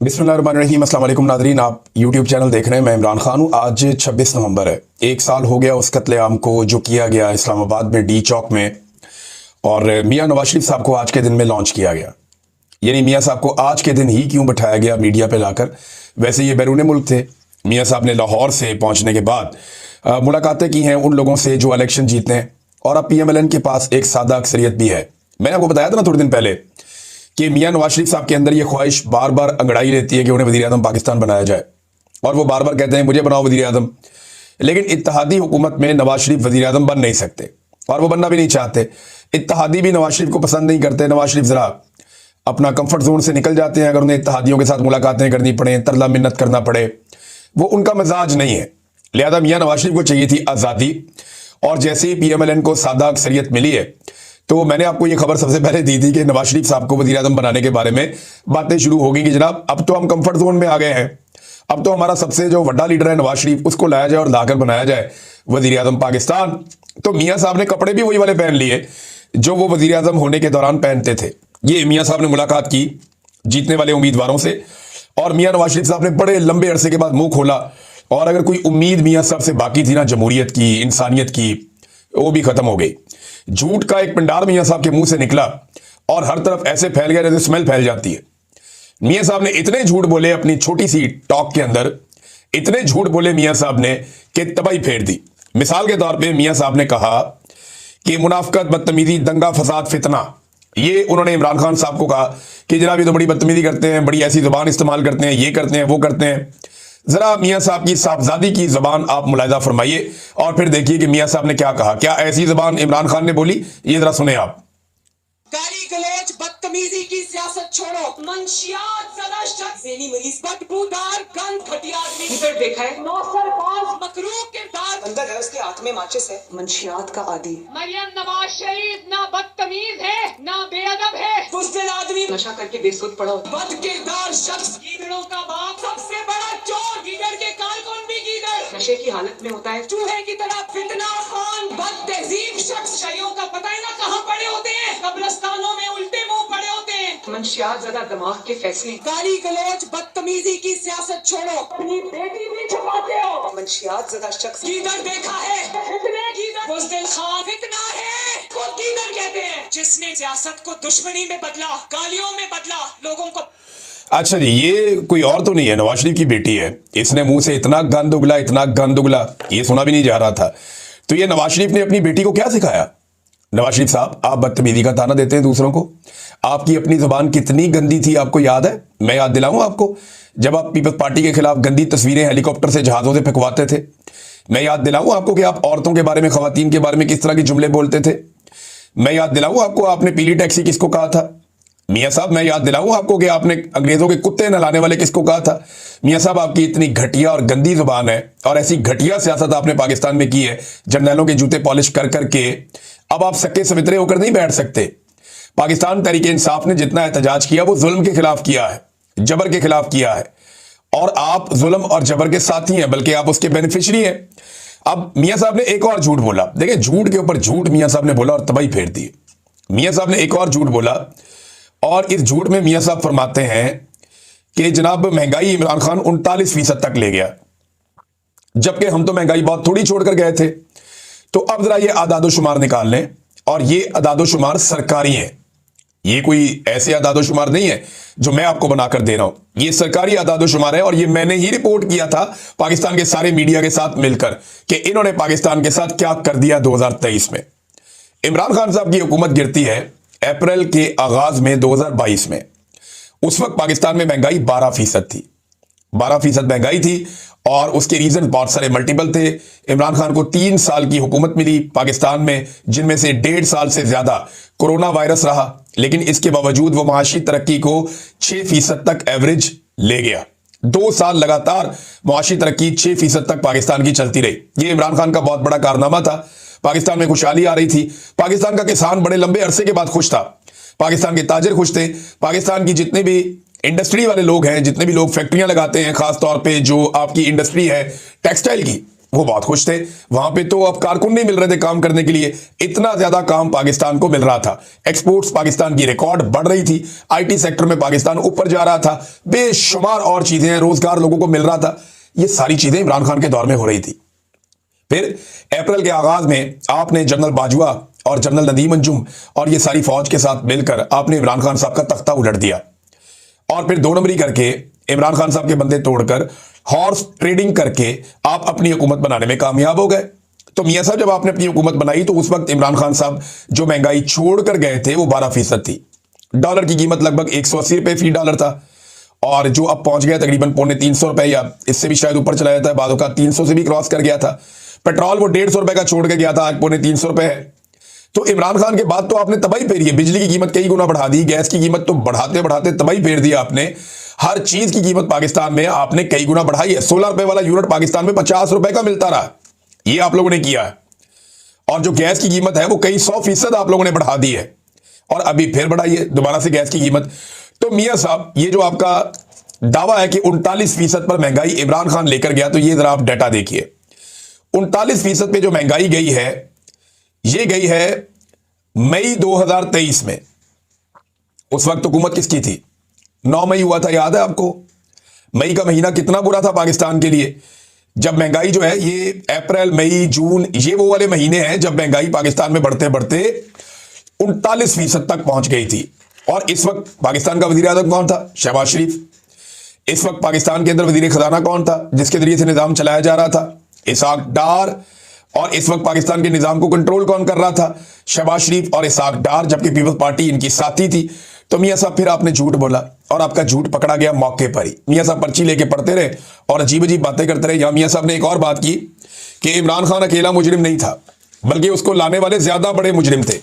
बिस्मिल्लाहिर्रहमानिर्रहीम। अस्सलाम वालेकुम नादरीन, आप यूट्यूब चैनल देख रहे हैं। मैं इमरान खान हूँ। आज 26 नवंबर है। एक साल हो गया उस कत्लेआम को जो किया गया इस्लामाबाद में डी चौक में, और मियां नवाज शरीफ साहब को आज के दिन में लॉन्च किया गया। यानी मियां साहब को आज के दिन ही क्यों बिठाया गया मीडिया पे लाकर? वैसे ये बैरून मुल्क थे। मियां साहब ने लाहौर से पहुंचने के बाद मुलाकातें की हैं उन लोगों से जो इलेक्शन जीते हैं, और अब PMLN के पास एक सादा अक्सरियत भी है। मैंने आपको बताया था ना थोड़े दिन पहले कि मियां नवाज शरीफ साहब के अंदर ये ख्वाहिश बार बार अंगड़ाई रहती है कि उन्हें वज़ीर आज़म पाकिस्तान बनाया जाए, और वो बार बार कहते हैं मुझे बनाओ वज़ीर आज़म। लेकिन इत्तेहादी हुकूमत में नवाज शरीफ वज़ीर आज़म बन नहीं सकते, और वो बनना भी नहीं चाहते। इत्तेहादी भी नवाज शरीफ को पसंद नहीं करते। नवाज शरीफ ज़रा अपना कंफर्ट जोन से निकल जाते हैं अगर उन्हें इत्तेहादियों के साथ मुलाकातें करनी पड़े, तरला मिन्नत करना पड़े, वो उनका मिजाज नहीं है। लिहाजा मियां नवाज शरीफ को चाहिए थी आज़ादी, और जैसे ही PMLN को सादा अक्सरियत मिली है, तो मैंने आपको ये खबर सबसे पहले दी थी कि नवाज शरीफ साहब को वज़ीर आज़म बनाने के बारे में बातें शुरू हो गई कि जनाब अब तो हम कंफर्ट जोन में आ गए हैं, अब तो हमारा सबसे जो बड़ा लीडर है नवाज शरीफ, उसको लाया जाए और लाकर बनाया जाए वज़ीर आज़म पाकिस्तान। तो मियां साहब ने कपड़े भी वही वाले पहन लिए जो वो वज़ीर आज़म होने के दौरान पहनते थे। ये मियां साहब ने मुलाकात की जीतने वाले उम्मीदवारों से, और मियां नवाज शरीफ साहब ने बड़े लंबे अरसे के बाद मुंह खोला, और अगर कोई उम्मीद मियां साहब से बाकी थी ना जमहूरियत की, इंसानियत की, वो भी खत्म हो गई। झूठ का एक पंडार मियां साहब के मुंह से निकला और हर तरफ ऐसे फैल गया जैसे स्मेल फैल जाती है। मियां साहब ने इतने झूठ बोले अपनी छोटी सी टॉक के अंदर, इतने झूठ बोले मियां साहब ने कि तबाही फेर दी। मिसाल के तौर पे मियां साहब ने कहा कि मुनाफकत, बदतमीजी, दंगा, फसाद, फितना, ये उन्होंने इमरान खान साहब को कहा कि जनाब ये तो बड़ी बदतमीजी करते हैं, बड़ी ऐसी जुबान इस्तेमाल करते हैं, ये करते हैं, वो करते हैं। जरा मियां साहब की साहबजादी की जबान आप मुलाहिजा फरमाइए और फिर देखिए कि मियां साहब ने क्या कहा। क्या ऐसी जबान इमरान खान ने बोली? ये जरा सुने आप। गाली गलौज बदतमीजी की सियासत छोड़ो, मंशियात ज़रा शख्स बदबूदार गंद घटिया आदमी इधर देखा है, नौसरबाज मकरूह किरदार, अंदर है उसके हाथ में माचिस है, मंशियात का आदी। मरियम नवाज शरीफ ना बदतमीज है ना बेअदब है, बुज़दिल आदमी, नशा करके बेसुध पड़ा, बद किरदार शख्स, गीदड़ों का बाप, सबसे बड़ा चोर, गीदड़ के कारकुन भी गीदड़, नशे की हालत में होता है, चूहे की तरह फितना खान, बद तहजीब शख्स, शयों का पता है ना कहाँ पड़े होते हैं, कब्रिस्तानों में उल्टे मुंह पड़े होते हैं, मंशियात ज़्यादा दिमाग के फैसले। गाली गलौज बदतमीजी की सियासत छोड़ो, अपनी बेटी भी छुपाते हो, मंशियात ज़्यादा शख्स, गीदड़ देखा है, फितने गीदड़, बुज़दिल खान फितना है, को गीदड़ कहते हैं, जिसने सियासत को दुश्मनी में बदला, गालियों में बदला, लोगों को। अच्छा जी, ये कोई और तो नहीं है, नवाज शरीफ की बेटी है। इसने मुंह से इतना गंद उगला, इतना गंद उगला, ये सुना भी नहीं जा रहा था। तो ये नवाज शरीफ ने अपनी बेटी को क्या सिखाया? नवाज शरीफ साहब, आप बदतमीजी का ताना देते हैं दूसरों को। आपकी अपनी जुबान कितनी गंदी थी आपको याद है? मैं याद दिलाऊं आपको, जब आप पीपल्स पार्टी के खिलाफ गंदी तस्वीरें हेलीकॉप्टर से, जहाजों से फेंकवाते थे। मैं याद दिलाऊं आपको कि आप औरतों के बारे में, खवातीन के बारे में किस तरह के जुमले बोलते थे। मैं याद दिलाऊं आपको आपने पीली टैक्सी किसको कहा था। मियां साहब, मैं याद दिलाऊं आपको कि आपने अंग्रेजों के कुत्ते नहलाने वाले किसको कहा था। मियां साहब, आपकी इतनी घटिया और गंदी जुबान है, और ऐसी घटिया सियासत आपने पाकिस्तान में की है, जर्नैलों के जूते पॉलिश कर करके। अब आप सक्के सवितरे होकर नहीं बैठ सकते। पाकिस्तान तहरीक इंसाफ ने जितना एहतजाज किया वो जुल्म के खिलाफ किया है, जबर के खिलाफ किया है, और आप जुल्म और जबर के साथी हैं, बल्कि आप उसके बेनिफिशियरी हैं। अब मियां साहब ने एक और झूठ बोला। देखिए, झूठ के ऊपर झूठ मियां साहब ने बोला और तबाही फेर दी। मियां साहब ने एक और झूठ बोला, और इस झूठ में मियां साहब फरमाते हैं कि जनाब महंगाई इमरान खान 39% तक ले गया, जबकि हम तो महंगाई बहुत थोड़ी छोड़कर गए थे। तो अब जरा ये आदादोशुमार निकाल लें, और ये आदादोशुमार सरकारी हैं। ये कोई ऐसे आदादोशुमार नहीं है जो मैं आपको बनाकर दे रहा हूं, ये सरकारी आदादोशुमार है, और ये मैंने ही रिपोर्ट किया था पाकिस्तान के सारे मीडिया के साथ मिलकर कि इन्होंने पाकिस्तान के साथ क्या कर दिया 2023 में। इमरान खान साहब की हुकूमत गिरती है अप्रैल के आगाज में 2022 में। उस वक्त पाकिस्तान में महंगाई 12% थी, 12% महंगाई थी, और उसके रीजन बहुत सारे मल्टीपल थे। इमरान खान को 3 साल की हुकूमत मिली पाकिस्तान में, जिनमें से 1.5 साल से ज्यादा कोरोना वायरस रहा, लेकिन इसके बावजूद वो माशी तरक्की को 6% तक एवरेज ले गया। 2 साल लगातार माशी तरक्की 6% तक पाकिस्तान की चलती रही। ये इमरान खान का बहुत बड़ा कारनामा था। पाकिस्तान में खुशहाली आ रही थी, पाकिस्तान का किसान बड़े लंबे अरसे के बाद खुश था, पाकिस्तान के ताजिर खुश थे, पाकिस्तान की जितने भी इंडस्ट्री वाले लोग हैं, जितने भी लोग फैक्ट्रियां लगाते हैं, खास तौर पे जो आपकी इंडस्ट्री है टेक्सटाइल की, वो बहुत खुश थे। वहां पे तो अब कारकुन नहीं मिल रहे थे काम करने के लिए, इतना ज्यादा काम पाकिस्तान को मिल रहा था। एक्सपोर्ट्स पाकिस्तान की रिकॉर्ड बढ़ रही थी, आईटी सेक्टर में पाकिस्तान ऊपर जा रहा था, बेशुमार और चीजें, रोजगार लोगों को मिल रहा था। ये सारी चीजें इमरान खान के दौर में हो रही थी। फिर अप्रैल के आगाज में आपने जनरल बाजवा और जनरल नदीम अंजुम और ये सारी फौज के साथ मिलकर आपने इमरान खान साहब का तख्ता उलट दिया, और फिर 2 नंबरी करके इमरान खान साहब के बंदे तोड़कर हॉर्स ट्रेडिंग करके आप अपनी हुकूमत बनाने में कामयाब हो गए। तो मियां साहब, जब आपने अपनी हुकूमत बनाई तो उस वक्त इमरान खान साहब जो महंगाई छोड़कर गए थे वो 12% थी। डॉलर की कीमत लगभग 180 रुपए फी डॉलर था, और जो अब पहुंच गया तकरीबन 350 रुपए, या इससे भी शायद ऊपर चला जाता है, बादों का 300 से भी क्रॉस कर गया था। पेट्रोल वो 150 रुपए का छोड़ के गया था, आज 350 रुपए है। तो इमरान खान के बाद तो आपने तबाही फेरी है। बिजली की कीमत कई गुना बढ़ा दी, गैस की कीमत तो बढ़ाते बढ़ाते तबाही फेर दिया आपने। हर चीज की कीमत पाकिस्तान में आपने कई गुना बढ़ाई है। 16 रुपए वाला यूनिट पाकिस्तान में 50 रुपए का मिलता रहा, ये आप लोगों ने किया है। और जो गैस की कीमत है वो कई 100% आप लोगों ने बढ़ा दी है, और अभी फिर बढ़ाई है दोबारा से गैस की कीमत। तो मियां साहब, ये जो आपका दावा है कि 39% पर महंगाई इमरान खान लेकर गया, तो ये जरा आप डाटा देखिए। 39% पे जो महंगाई गई है, ये गई है मई 2023 में। उस वक्त हुकूमत किसकी थी? 9 मई हुआ था, याद है आपको? मई का महीना कितना बुरा था पाकिस्तान के लिए, जब महंगाई जो है, ये अप्रैल मई जून, ये वो वाले महीने हैं जब महंगाई पाकिस्तान में बढ़ते बढ़ते 39% तक पहुंच गई थी। और इस वक्त पाकिस्तान का वजीर आजम कौन था? शहबाज शरीफ। इस वक्त पाकिस्तान के अंदर वजीर खजाना कौन था जिसके जरिए से निजाम चलाया जा रहा था? इसाक डार। और इस वक्त पाकिस्तान के निजाम को कंट्रोल कौन कर रहा था? शहबाज शरीफ और इसाक डार, जबकि पीपल्स पार्टी इनकी साथी थी। तो मियां साहब, फिर आपने झूठ बोला और आपका झूठ पकड़ा गया मौके पर ही। मियां साहब पर्ची लेके पढ़ते रहे और अजीब अजीब बातें करते रहे। यहां मियां साहब ने एक और बात की कि इमरान खान अकेला मुजरिम नहीं था, बल्कि उसको लाने वाले ज्यादा बड़े मुजरिम थे।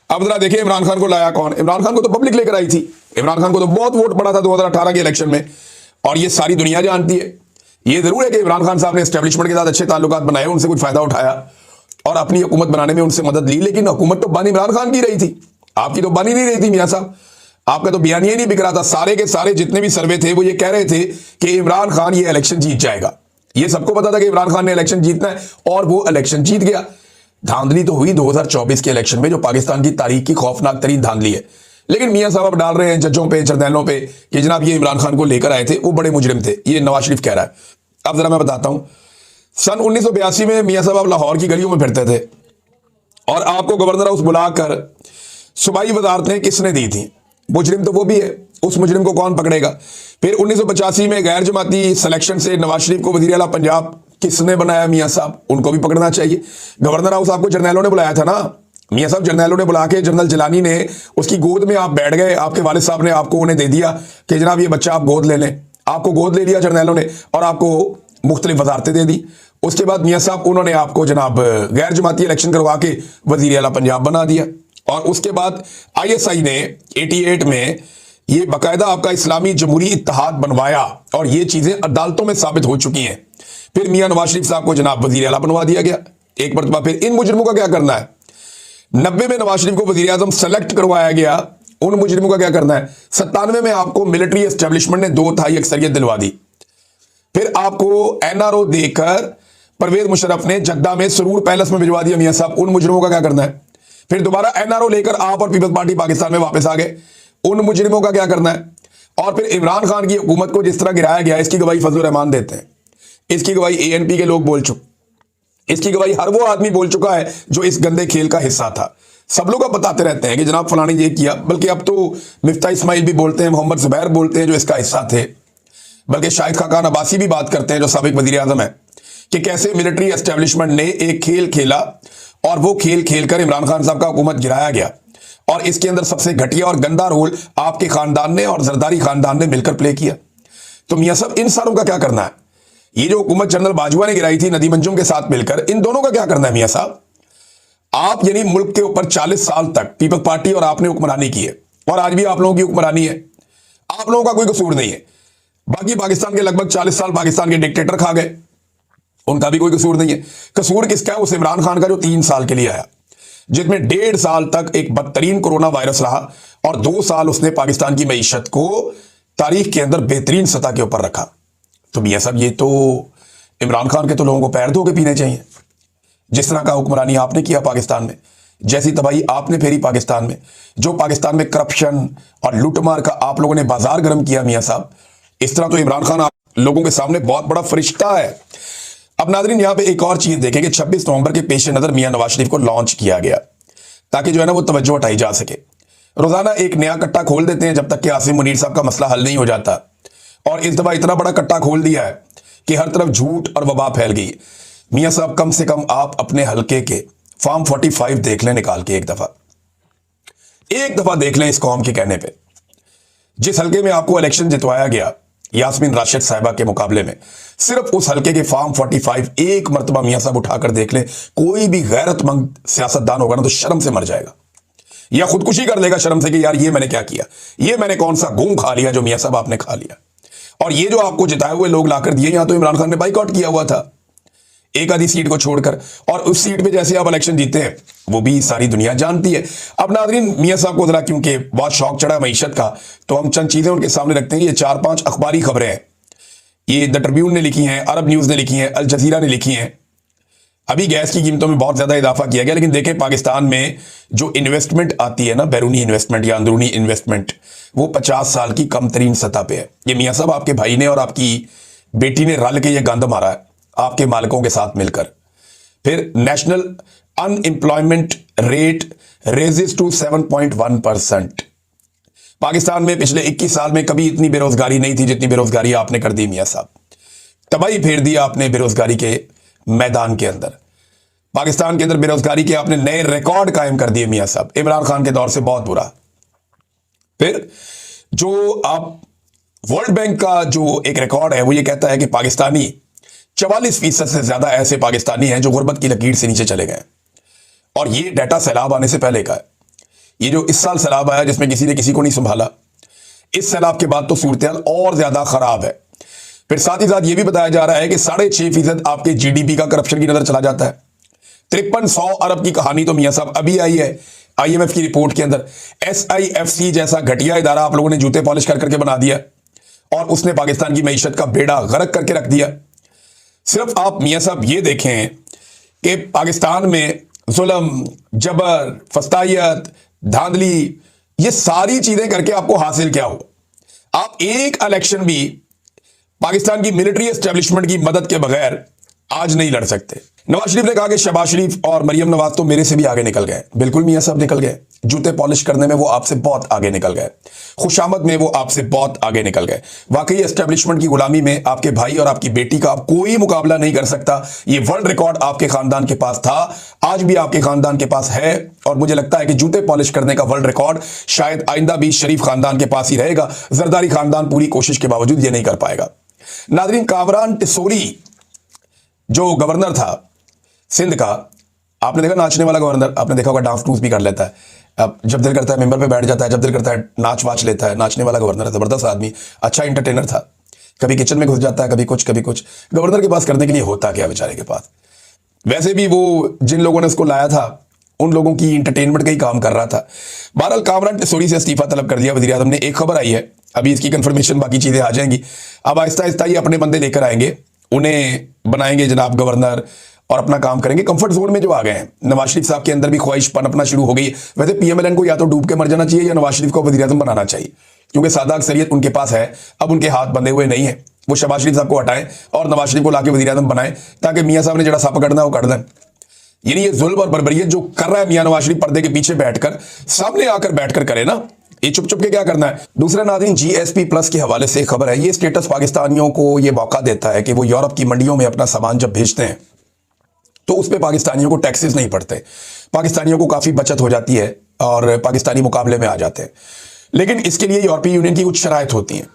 अब जरा देखिए, इमरान खान को लाया कौन? इमरान खान को तो पब्लिक लेकर आई थी। इमरान खान को तो बहुत वोट पड़ा था 2018 के इलेक्शन में, और ये सारी दुनिया जानती है। ये जरूर है कि इमरान खान साहब ने एस्टेब्लिशमेंट के साथ अच्छे ताल्लुकात बनाए, उनसे कुछ फायदा उठाया और अपनी हुकूमत बनाने में उनसे मदद ली, लेकिन हुकूमत तो बन इमरान खान की रही थी, आपकी तो बन ही नहीं रही थी। मियां साहब, आपका तो बयान ही नहीं बिक रहा था। सारे के सारे जितने भी सर्वे थे वो ये कह रहे थे कि इमरान खान ये इलेक्शन जीत जाएगा। ये सबको पता था कि इमरान खान ने इलेक्शन जीतना है, और वो इलेक्शन जीत गया। धांधली तो हुई 2024 के इलेक्शन में, जो पाकिस्तान की तारीख की खौफनाक तरीन धांधली है। लेकिन मियां साहब अब डाल रहे हैं जजों पे, जर्नैलों पे कि जनाब ये इमरान खान को लेकर आए थे, वो बड़े मुजरिम थे। ये नवाज शरीफ कह रहा है। अब जरा मैं बताता हूं, सन 1982 में मियां साहब आप लाहौर की गलियों में फिरते थे, और आपको गवर्नर हाउस बुलाकर सूबाई वजारतें किसने दी थी? मुजरिम तो वो भी है, उस मुजरिम को कौन पकड़ेगा? फिर 1985 में गैर जमाती सिलेक्शन से नवाज शरीफ को वजीर आला पंजाब किसने बनाया? मियां साहब, उनको भी पकड़ना चाहिए। गवर्नर हाउस आपको जर्नैलों ने बुलाया था ना मियां साहब, जर्नैलों ने बुला के, जनरल जिलानी ने, उसकी गोद में आप बैठ गए, आपके वालिद साहब ने आपको उन्हें दे दिया कि जनाब ये बच्चा आप गोद ले लें। आपको गोद ले लिया जर्नैलों ने और आपको मुख्तलिफ वजारतें दे दी। उसके बाद मियां साहब उन्होंने आपको जनाब गैर जमाती इलेक्शन करवा के वजीर आला पंजाब बना दिया। और उसके बाद ISI ने 88 में ये बाकायदा आपका इस्लामी जमहूरी इत्तेहाद बनवाया, और ये चीजें अदालतों में साबित हो चुकी हैं। फिर मियां नवाज शरीफ साहब को जनाब वजीर आला बनवा दिया गया एक मरतबा। फिर इन मुजरिमों का क्या करना है? 90 में नवाज शरीफ को वजीर आजम सेलेक्ट करवाया गया, उन मुजरिमों का क्या करना है? 97 में आपको मिलिट्री एस्टेब्लिशमेंट ने 2/3 अक्सरियत दिलवा दी। फिर आपको NRO देकर परवेज मुशर्रफ ने जद्दा में सरूर पैलेस में भिजवा दिया। मियां साहब, उन मुजरिमों का क्या करना है? फिर दोबारा NRO लेकर आप और पीपल्स पार्टी पाकिस्तान में वापस आ गए, उन मुजरिमों का क्या करना है? और फिर इमरान खान की हुकूमत को जिस तरह गिराया गया, इसकी गवाही फजलुर रहमान देते हैं, इसकी गवाही ANP के लोग बोल चुके, इसकी गवाही हर वो आदमी बोल चुका है जो इस गंदे खेल का हिस्सा था। सब लोग अब बताते रहते हैं कि जनाब फलाने ये किया, बल्कि अब तो मिफ्ता इस्माइल भी बोलते हैं, मोहम्मद जुबैर बोलते हैं जो इसका हिस्सा थे, बल्कि शाहिद खाकान अब्बासी भी बात करते हैं जो साबिक वजीर आजम है, कि कैसे मिलिट्री एस्टेब्लिशमेंट ने एक खेल खेला और वो खेल खेलकर इमरान खान साहब का हुकूमत गिराया गया। और इसके अंदर सबसे घटिया और गंदा रोल आपके खानदान ने और जरदारी खानदान ने मिलकर प्ले किया। तो मियां साहब, इन सारों का क्या करना है? ये जो हुकूमत जनरल बाजवा ने गिराई थी नदीम अंजुम के साथ मिलकर, इन दोनों का क्या करना है? मियां साहब, आप यानी मुल्क के ऊपर 40 साल तक पीपल्स पार्टी और आपने हुक्मरानी की है, और आज भी आप लोगों की हुक्मरानी है, आप लोगों का कोई कसूर नहीं है। बाकी पाकिस्तान के लगभग 40 साल पाकिस्तान के डिक्टेटर खा गए, उनका भी कोई कसूर नहीं है। कसूर किसका है? उस इमरान खान का जो 3 साल के लिए आया, जिसमें 1.5 साल तक एक बदतरीन कोरोना वायरस रहा, और 2 साल उसने पाकिस्तान की मईशत को तारीख के अंदर बेहतरीन सतह के ऊपर रखा। तो मियां साहब, ये तो इमरान खान के तो लोगों को पैर धो के पीने चाहिए। जिस तरह का हुक्मरानी आपने किया पाकिस्तान में, जैसी तबाही आपने फेरी पाकिस्तान में, जो पाकिस्तान में करप्शन और लूटमार का आप लोगों ने बाजार गर्म किया मियां साहब, इस तरह तो इमरान खान आप लोगों के सामने बहुत बड़ा फरिश्ता है। अब नाज़रीन यहां पे एक और चीज देखें कि 26 नवंबर के पेश नजर मियां नवाज शरीफ को लॉन्च किया गया ताकि जो है ना वो तवज्जो हटाई जा सके। रोजाना एक नया कट्टा खोल देते हैं जब तक कि आसिम मुनीर साहब का मसला हल नहीं हो जाता, और इस दफा इतना बड़ा कट्टा खोल दिया है कि हर तरफ झूठ और वबा फैल गई। मियां साहब कम से कम आप अपने हलके के फॉर्म 45 देख लें निकाल के, एक दफा देख लें इस कौम के कहने पे। जिस हलके में आपको इलेक्शन जितवाया गया यास्मीन राशिद साहिबा के मुकाबले में, सिर्फ उस हलके के फॉर्म 45 एक मरतबा मियां साहब उठाकर देख लें। कोई भी गैरतमंद सियासतदान होगा ना तो शर्म से मर जाएगा या खुदकुशी कर लेगा शर्म से कि यार ये मैंने क्या किया, ये मैंने कौन सा घूम खा लिया जो मियां साहब आपने खा लिया। और ये जो आपको जिताए हुए लोग लाकर दिए, यहां तो इमरान खान ने बाइकआउट किया हुआ था एक आधी सीट को छोड़कर, और उस सीट पे जैसे आप इलेक्शन जीते हैं वो भी सारी दुनिया जानती है। अब नाज़रीन मियां साहब को जरा क्योंकि बहुत शौक चढ़ा मईशत का, तो हम चंद चीजें उनके सामने रखते हैं। ये 4-5 अखबारी खबरें हैं, ये द ट्रिब्यून ने लिखी हैं, अरब न्यूज ने लिखी हैं, अल जजीरा ने लिखी हैं। अभी गैस की कीमतों में बहुत ज्यादा इजाफा किया गया, लेकिन देखें पाकिस्तान में जो इन्वेस्टमेंट आती है ना, बैरूनी इन्वेस्टमेंट या अंदरूनी इन्वेस्टमेंट, वो 50 साल की कम तरीन सतह पे है। ये मियां साहब आपके भाई ने और आपकी बेटी ने रल के ये गंद मारा है आपके मालिकों के साथ मिलकर। फिर national unemployment rate rises to 7.1%। Pakistan में पिछले 21 साल में कभी इतनी बेरोजगारी नहीं थी जितनी बेरोजगारी आपने कर दी मियां साहब। तबाही फेर दी आपने बेरोजगारी के मैदान के अंदर। पाकिस्तान के अंदर बेरोजगारी के आपने नए रिकॉर्ड कायम कर दिए मियां साहब, इमरान खान के दौर से बहुत बुरा। फिर जो आप वर्ल्ड बैंक का जो एक रिकॉर्ड है वो ये कहता है कि पाकिस्तानी 44% से ज्यादा ऐसे पाकिस्तानी हैं जो गुर्बत की लकीर से नीचे चले गए, और ये डाटा सैलाब आने से पहले का है। ये जो इस साल सैलाब आया जिसमें किसी ने किसी को नहीं संभाला, इस सैलाब के बाद तो सूरत हाल और ज्यादा खराब है। फिर साथ ही साथ ये भी बताया जा रहा है कि 6.5% आपके जीडीपी का करप्शन की नजर चला जाता है। 5300 अरब की कहानी तो मियां साहब अभी आई है IMF की रिपोर्ट के अंदर। SIFC जैसा घटिया इदारा आप लोगों ने जूते पॉलिश कर करके बना दिया और उसने पाकिस्तान की मईशत का बेड़ा गर्क करके रख दिया। सिर्फ आप मियां साहब ये देखें कि पाकिस्तान में जुल्म, जबर, फस्तायत, धांधली, ये सारी चीजें करके आपको हासिल क्या हो? आप एक इलेक्शन भी पाकिस्तान की मिलिट्री एस्टेब्लिशमेंट की मदद के बगैर आज नहीं लड़ सकते। नवाज शरीफ ने कहा कि शहबाज शरीफ और मरियम नवाज तो मेरे से भी आगे निकल गए। बिल्कुल मियां साहब निकल गए। जूते पॉलिश करने में वो आपसे बहुत आगे निकल गए, खुशामद में वो आपसे बहुत आगे निकल गए। वाकई एस्टेब्लिशमेंट की गुलामी में आपके भाई और आपकी बेटी का आप कोई मुकाबला नहीं कर सकता। ये वर्ल्ड रिकॉर्ड आपके खानदान के पास था, आज भी आपके खानदान के पास है, और मुझे लगता है कि जूते पॉलिश करने का वर्ल्ड रिकॉर्ड शायद आइंदा भी शरीफ खानदान के पास ही रहेगा। जरदारी खानदान पूरी कोशिश के बावजूद ये नहीं कर पाएगा। नाजरीन, कामरान टिसोरी जो गवर्नर था सिंध का, आपने देखा नाचने वाला गवर्नर, आपने देखा होगा डांस टूस भी कर लेता है। अब जब दिल करता है मेंबर पे बैठ जाता है, जब दिल करता है नाच वाच लेता है। नाचने वाला गवर्नर है, जबरदस्त आदमी, अच्छा एंटरटेनर था। कभी किचन में घुस जाता है, कभी कुछ कभी कुछ। गवर्नर के पास करने के लिए होता क्या बेचारे के पास? वैसे भी वो जिन लोगों ने उसको लाया था उन लोगों की इंटरटेनमेंट का ही काम कर रहा था। बहरहाल कामरान टिसोरी से इस्तीफा तलब कर दिया वज़ीर आज़म ने। एक खबर आई है, अभी इसकी कंफर्मेशन, बाकी चीजें आ जाएंगी। अब आहिस्ता आहिस्ता ही अपने बंदे लेकर आएंगे, उन्हें बनाएंगे जनाब गवर्नर और अपना काम करेंगे। कंफर्ट जोन में जो आ गए हैं, नवाज शरीफ साहब के अंदर भी ख्वाहिश पनपना शुरू हो गई। वैसे PMLN को या तो डूब के मर जाना चाहिए या नवाज शरीफ को वज़ीर आज़म बनाना चाहिए, क्योंकि सादा अक्सरियत उनके पास है। अब उनके हाथ बंधे हुए नहीं है, वो शहबाज शरीफ साहब को हटाएं और नवाज शरीफ को लाके वज़ीर आज़म बनाएं, ताकि मियां साहब ने जड़ा सप करना वो कर दें। यानी ये जुल्म और बर्बरियत जो कर रहा है मियां नवाज शरीफ, पर्दे के पीछे बैठकर, सामने आकर बैठकर करे ना, ये चुप चुप के क्या करना है। दूसरा नाज़रीन, GSP+ के हवाले से खबर है। ये स्टेटस पाकिस्तानियों को ये मौका देता है कि वो यूरोप की मंडियों में अपना सामान जब भेजते हैं तो उस पर पाकिस्तानियों को टैक्सेस नहीं पड़ते, पाकिस्तानियों को काफ़ी बचत हो जाती है और पाकिस्तानी मुकाबले में आ जाते हैं। लेकिन इसके लिए यूरोपीय यूनियन की कुछ शराइत होती हैं।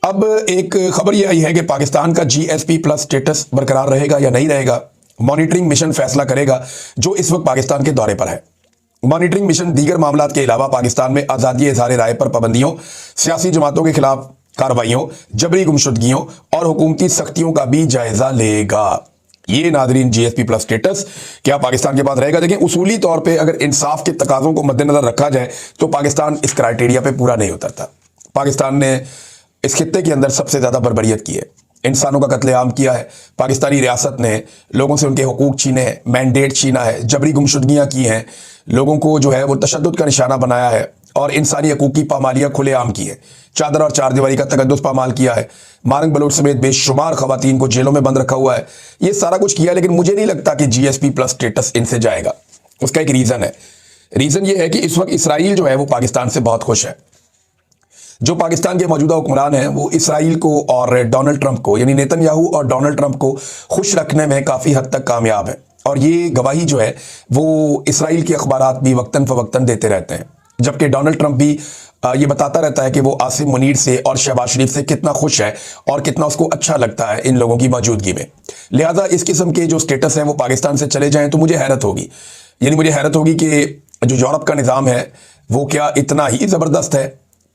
अब एक खबर यह आई है कि पाकिस्तान का GSP+ स्टेटस बरकरार रहेगा या नहीं रहेगा, मॉनिटरिंग मिशन फैसला करेगा, जो इस वक्त पाकिस्तान के दौरे पर है। मॉनिटरिंग मिशन दीगर मामलात के अलावा पाकिस्तान में आज़ादी इज़हार राय पर पाबंदियों, सियासी जमातों के खिलाफ कार्रवाइयों, जबरी गुमशुदगियों और हुकूमती सख्तियों का भी जायजा लेगा। ये नाजरीन GSP+ स्टेटस क्या पाकिस्तान के पास रहेगा? देखिए, उसूली तौर पे अगर इंसाफ के तकाज़ों को मद्देनजर रखा जाए तो पाकिस्तान इस क्राइटेरिया पे पूरा नहीं उतरता। पाकिस्तान ने इस खित्ते के अंदर सबसे ज़्यादा बर्बरियत की है, इंसानों का कत्लेआम किया है। पाकिस्तानी रियासत ने लोगों से उनके हुकूक छीने हैं, मैंडेट छीना है, जबरी गुमशुदगियां की हैं, लोगों को जो है वो तशद्दुद का निशाना बनाया है और इंसानी हकूक की पामालियां खुलेआम की है। चादर और चारदीवारी का तकद्दुस पामाल किया है। मारंग बलोच समेत बेशुमार खवातीन को जेलों में बंद रखा हुआ है। ये सारा कुछ किया, लेकिन मुझे नहीं लगता कि GSP+ स्टेटस इनसे जाएगा। उसका एक रीज़न है। रीज़न ये है कि इस वक्त इसराइल जो है वो पाकिस्तान से बहुत खुश है। जो पाकिस्तान के मौजूदा हुक्मरान हैं वो इसराइल को और डोनाल्ड ट्रंप को, यानी नेतन्याहू और डोनाल्ड ट्रंप को खुश रखने में काफ़ी हद तक कामयाब है। और ये गवाही जो है वो इसराइल के अखबारात भी वक्तन फ़वक्तन देते रहते हैं। जबकि डोनाल्ड ट्रंप भी ये बताता रहता है कि वो आसिम मुनीर से और शहबाज शरीफ से कितना खुश है और कितना उसको अच्छा लगता है इन लोगों की मौजूदगी में। लिहाजा इस किस्म के जो स्टेटस हैं वो पाकिस्तान से चले जाएं तो मुझे हैरत होगी। यानी मुझे हैरत होगी कि जो यूरोप का निज़ाम है वो क्या इतना ही ज़बरदस्त है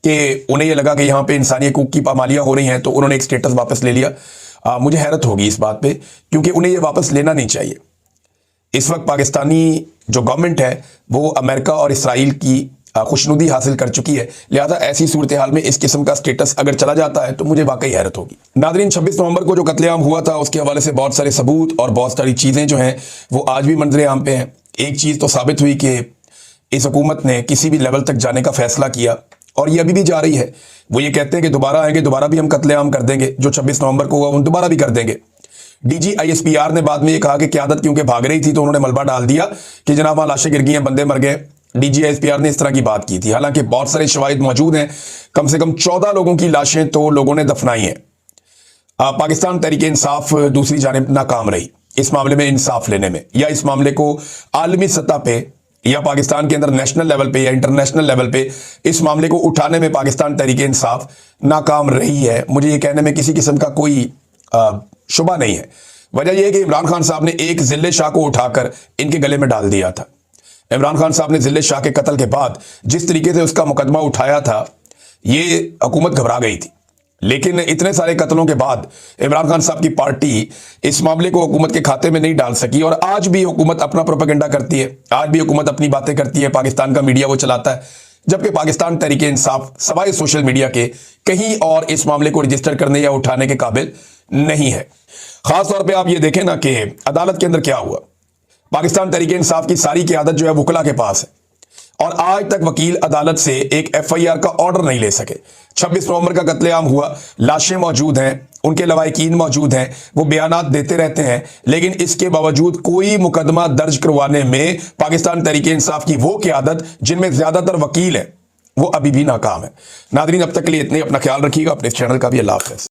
कि उन्हें यह लगा कि यहाँ पे इंसानी हकूक की पामालियाँ हो रही हैं तो उन्होंने एक स्टेटस वापस ले लिया। मुझे हैरत होगी इस बात पे, क्योंकि उन्हें ये वापस लेना नहीं चाहिए। इस वक्त पाकिस्तानी जो गवर्नमेंट है वो अमेरिका और इसराइल की खुशनुदी हासिल कर चुकी है। लिहाजा ऐसी सूरत हाल में इस किस्म का स्टेटस अगर चला जाता है तो मुझे वाकई हैरत होगी। नादरीन, 26 नवंबर को जो कत्लेआम हुआ था उसके हवाले से बहुत सारे सबूत और बहुत सारी चीज़ें जो हैं वो आज भी मंजरे आम पे हैं। एक चीज़ तो साबित हुई कि इस हुकूमत ने किसी भी लेवल तक जाने का फैसला किया और ये अभी भी जा रही है। वो ये कहते हैं कि दोबारा आएंगे, दोबारा भी हम कत्लेआम कर देंगे, जो 26 नवंबर को हुआ हम दोबारा भी कर देंगे। DG ISPR ने बाद में ये कहा कि क़यादत क्योंकि भाग रही थी तो उन्होंने मलबा डाल दिया कि जनाब वहाँ लाशें गिर गई हैं, बंदे मर गए। DG ISPR ने इस तरह की बात की थी। हालांकि बहुत सारे शवाहिद मौजूद हैं, कम से कम 14 लोगों की लाशें तो लोगों ने दफनाई हैं। पाकिस्तान तहरीके इंसाफ दूसरी जानिब नाकाम रही इस मामले में इंसाफ लेने में, या इस मामले को आलमी सतह पे या पाकिस्तान के अंदर नेशनल लेवल पे या इंटरनेशनल लेवल पे इस मामले को उठाने में पाकिस्तान तहरीके इंसाफ नाकाम रही है। मुझे ये कहने में किसी किस्म का कोई शुबा नहीं है। वजह यह है कि इमरान खान साहब ने एक जिले शाह को उठाकर इनके गले में डाल दिया था। इमरान खान साहब ने जिले शाह के कत्ल के बाद जिस तरीके से उसका मुकदमा उठाया था, ये हुकूमत घबरा गई थी। लेकिन इतने सारे कत्लों के बाद इमरान खान साहब की पार्टी इस मामले को हुकूमत के खाते में नहीं डाल सकी और आज भी हुकूमत अपना प्रोपेगेंडा करती है, आज भी हुकूमत अपनी बातें करती है, पाकिस्तान का मीडिया वो चलाता है, जबकि पाकिस्तान तहरीके इंसाफ सवाए सोशल मीडिया के कहीं और इस मामले को रजिस्टर करने या उठाने के काबिल नहीं है। खास तौर पर आप ये देखें ना कि अदालत के अंदर क्या हुआ। पाकिस्तान तहरीके इंसाफ की सारी क़यादत जो है वकला के पास है और आज तक वकील अदालत से एक FIR का ऑर्डर नहीं ले सके। 26 नवंबर का कत्लेआम हुआ, लाशें मौजूद हैं, उनके लवाहिकीन मौजूद हैं, वो बयानात देते रहते हैं, लेकिन इसके बावजूद कोई मुकदमा दर्ज करवाने में पाकिस्तान तहरीके इंसाफ की वो क़यादत जिनमें ज़्यादातर वकील हैं वो अभी भी नाकाम है। नादरीन, अब तक के लिए इतने, अपना ख्याल रखिएगा, अपने चैनल का भी। अल्लाह हाफ़िज़।